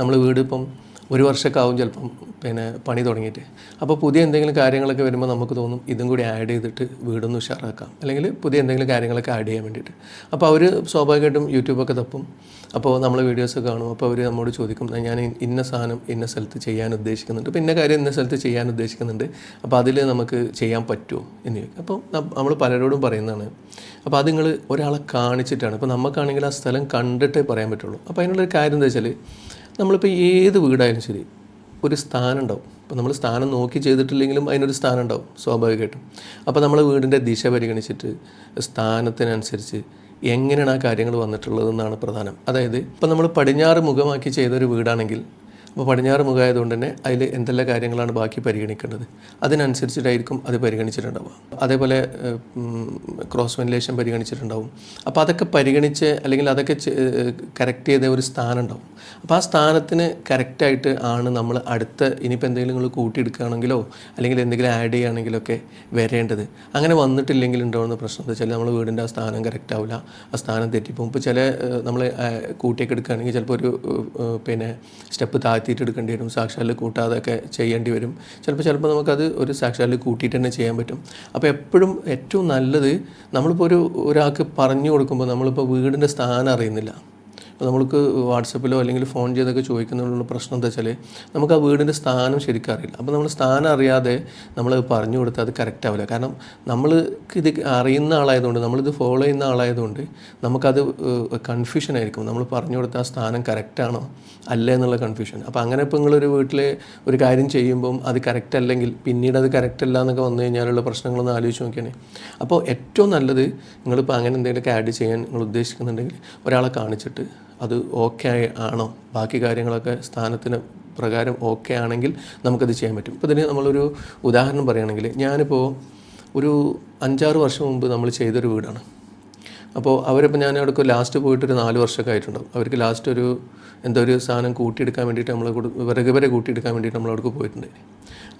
നമ്മൾ വീട് ഇപ്പം 1 വർഷമൊക്കെ ആവും ചിലപ്പം പിന്നെ പണി തുടങ്ങിയിട്ട്. അപ്പോൾ പുതിയ എന്തെങ്കിലും കാര്യങ്ങളൊക്കെ വരുമ്പോൾ നമുക്ക് തോന്നും ഇതും കൂടി ആഡ് ചെയ്തിട്ട് വീടൊന്ന് ഉഷാറാക്കാം, അല്ലെങ്കിൽ പുതിയ എന്തെങ്കിലും കാര്യങ്ങളൊക്കെ ആഡ് ചെയ്യാൻ വേണ്ടിയിട്ട്. അപ്പോൾ അവർ സ്വാഭാവികമായിട്ടും യൂട്യൂബൊക്കെ തപ്പും. അപ്പോൾ നമ്മൾ വീഡിയോസ് കാണും. അപ്പോൾ അവർ നമ്മോട് ചോദിക്കും, ഞാൻ ഇന്ന സാധനം ഇന്ന സ്ഥലത്ത് ചെയ്യാൻ ഉദ്ദേശിക്കുന്നുണ്ട്, അപ്പോൾ ഇന്ന കാര്യം ഇന്ന സ്ഥലത്ത് ചെയ്യാൻ ഉദ്ദേശിക്കുന്നുണ്ട്, അപ്പോൾ അതിൽ നമുക്ക് ചെയ്യാൻ പറ്റുമോ എന്ന് ചോദിക്കും. അപ്പോൾ നമ്മൾ പലരോടും പറയുന്നതാണ്. അപ്പോൾ അത് നിങ്ങൾ ഒരാളെ കാണിച്ചിട്ടാണ്. ഇപ്പോൾ നമുക്കാണെങ്കിൽ ആ സ്ഥലം കണ്ടിട്ടേ പറയാൻ പറ്റുള്ളൂ. അപ്പോൾ അതിനുള്ളൊരു കാര്യം എന്താ വെച്ചാൽ, നമ്മളിപ്പോൾ ഏത് വീടായാലും ശരി ഒരു സ്ഥാനം ഉണ്ടാവും. അപ്പോൾ നമ്മൾ സ്ഥാനം നോക്കി ചെയ്തിട്ടില്ലെങ്കിലും അതിനൊരു സ്ഥാനം ഉണ്ടാവും സ്വാഭാവികമായിട്ടും. അപ്പോൾ നമ്മൾ വീടിൻ്റെ ദിശ പരിഗണിച്ചിട്ട് സ്ഥാനത്തിനനുസരിച്ച് എങ്ങനെയാണ് ആ കാര്യങ്ങൾ വന്നിട്ടുള്ളതെന്നാണ് പ്രധാനം. അതായത് ഇപ്പോൾ നമ്മൾ പടിഞ്ഞാറ് മുഖമാക്കി ചെയ്തൊരു വീടാണെങ്കിൽ, അപ്പോൾ പടിഞ്ഞാറ് മുഖമായതുകൊണ്ട് തന്നെ അതിൽ എന്തെല്ലാം കാര്യങ്ങളാണ് ബാക്കി പരിഗണിക്കേണ്ടത്, അതിനനുസരിച്ചിട്ടായിരിക്കും അത് പരിഗണിച്ചിട്ടുണ്ടാവുക. അതേപോലെ ക്രോസ് വെന്റിലേഷൻ പരിഗണിച്ചിട്ടുണ്ടാവും. അപ്പോൾ അതൊക്കെ പരിഗണിച്ച് അല്ലെങ്കിൽ അതൊക്കെ കറക്റ്റ് ചെയ്ത ഒരു സ്ഥാനം ഉണ്ടാവും. അപ്പോൾ ആ സ്ഥാനത്തിന് കറക്റ്റായിട്ട് ആണ് നമ്മൾ അടുത്ത ഇനിയിപ്പോൾ എന്തെങ്കിലും നിങ്ങൾ കൂട്ടിയെടുക്കുകയാണെങ്കിലോ അല്ലെങ്കിൽ എന്തെങ്കിലും ആഡ് ചെയ്യുകയാണെങ്കിലൊക്കെ വരേണ്ടത്. അങ്ങനെ വന്നിട്ടില്ലെങ്കിൽ ഉണ്ടാവുന്ന പ്രശ്നം എന്താ വെച്ചാൽ നമ്മൾ വീടിൻ്റെ ആ സ്ഥാനം കറക്റ്റ് ആവില്ല, ആ സ്ഥാനം തെറ്റിപ്പോകും. ഇപ്പോൾ ചില നമ്മൾ കൂട്ടിയൊക്കെ എടുക്കുകയാണെങ്കിൽ ചിലപ്പോൾ ഒരു പിന്നെ സ്റ്റെപ്പ് താഴ്ത്തിയിട്ട് എടുക്കേണ്ടി വരും, സാക്ഷാലിൽ കൂട്ടാതൊക്കെ ചെയ്യേണ്ടി വരും. ചിലപ്പോൾ നമുക്കത് ഒരു സാക്ഷാലിൽ കൂട്ടിയിട്ട് തന്നെ ചെയ്യാൻ പറ്റും. അപ്പോൾ എപ്പോഴും ഏറ്റവും നല്ലത് നമ്മളിപ്പോൾ ഒരാൾക്ക് പറഞ്ഞു കൊടുക്കുമ്പോൾ നമ്മളിപ്പോൾ വീടിൻ്റെ സ്ഥാനം അറിയുന്നില്ല, അപ്പോൾ നമ്മൾക്ക് വാട്സപ്പിലോ അല്ലെങ്കിൽ ഫോൺ ചെയ്തൊക്കെ ചോദിക്കുന്നതിനുള്ള പ്രശ്നം എന്താ വെച്ചാൽ നമുക്ക് ആ വീടിൻ്റെ സ്ഥാനം ശരിക്കും അറിയില്ല. അപ്പോൾ നമ്മൾ സ്ഥാനം അറിയാതെ നമ്മൾ പറഞ്ഞു കൊടുത്താൽ അത് കറക്റ്റ് ആവില്ല. കാരണം നമ്മൾക്ക് ഇത് അറിയുന്ന ആളായതുകൊണ്ട്, നമ്മളിത് ഫോളോ ചെയ്യുന്ന ആളായതുകൊണ്ട് നമുക്കത് കൺഫ്യൂഷൻ ആയിരിക്കും. നമ്മൾ പറഞ്ഞു കൊടുത്ത ആ സ്ഥാനം കറക്റ്റാണോ അല്ല എന്നുള്ള കൺഫ്യൂഷൻ. അപ്പോൾ അങ്ങനെ ഇപ്പോൾ നിങ്ങളൊരു വീട്ടിൽ ഒരു കാര്യം ചെയ്യുമ്പം അത് കറക്റ്റ് അല്ലെങ്കിൽ പിന്നീട് അത് കറക്റ്റ് അല്ല എന്നൊക്കെ വന്നു കഴിഞ്ഞാലുള്ള പ്രശ്നങ്ങളൊന്ന് ആലോചിച്ച് നോക്കിയാണ്. അപ്പോൾ ഏറ്റവും നല്ലത് നിങ്ങളിപ്പോൾ അങ്ങനെ എന്തെങ്കിലുമൊക്കെ ആഡ് ചെയ്യാൻ നിങ്ങൾ ഉദ്ദേശിക്കുന്നുണ്ടെങ്കിൽ ഒരാളെ കാണിച്ചിട്ട് അത് ഓക്കെ ആണോ, ബാക്കി കാര്യങ്ങളൊക്കെ സ്ഥാനത്തിന് പ്രകാരം ഓക്കെ ആണെങ്കിൽ നമുക്കത് ചെയ്യാൻ പറ്റും. ഇപ്പോൾ ഇതിന് നമ്മളൊരു ഉദാഹരണം പറയുകയാണെങ്കിൽ, ഞാനിപ്പോൾ ഒരു 5-6 വർഷം മുമ്പ് നമ്മൾ ചെയ്തൊരു വീടാണ്. അപ്പോൾ അവരിപ്പോൾ ഞാൻ അവിടെ ലാസ്റ്റ് പോയിട്ടൊരു 4 വർഷമൊക്കെ ആയിട്ടുണ്ടാവും. അവർക്ക് ലാസ്റ്റ് ഒരു സാധനം കൂട്ടിയെടുക്കാൻ വേണ്ടിയിട്ട് നമ്മൾ വിറക് വരെ കൂട്ടിയെടുക്കാൻ വേണ്ടിയിട്ട് നമ്മളവിടേക്ക് പോയിട്ടുണ്ട്.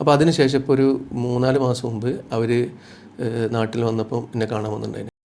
അപ്പോൾ അതിന് ശേഷം ഇപ്പോൾ ഒരു 3-4 മാസം മുമ്പ് അവർ നാട്ടിൽ വന്നപ്പോൾ എന്നെ കാണാൻ വന്നിട്ടുണ്ടായിരുന്നു.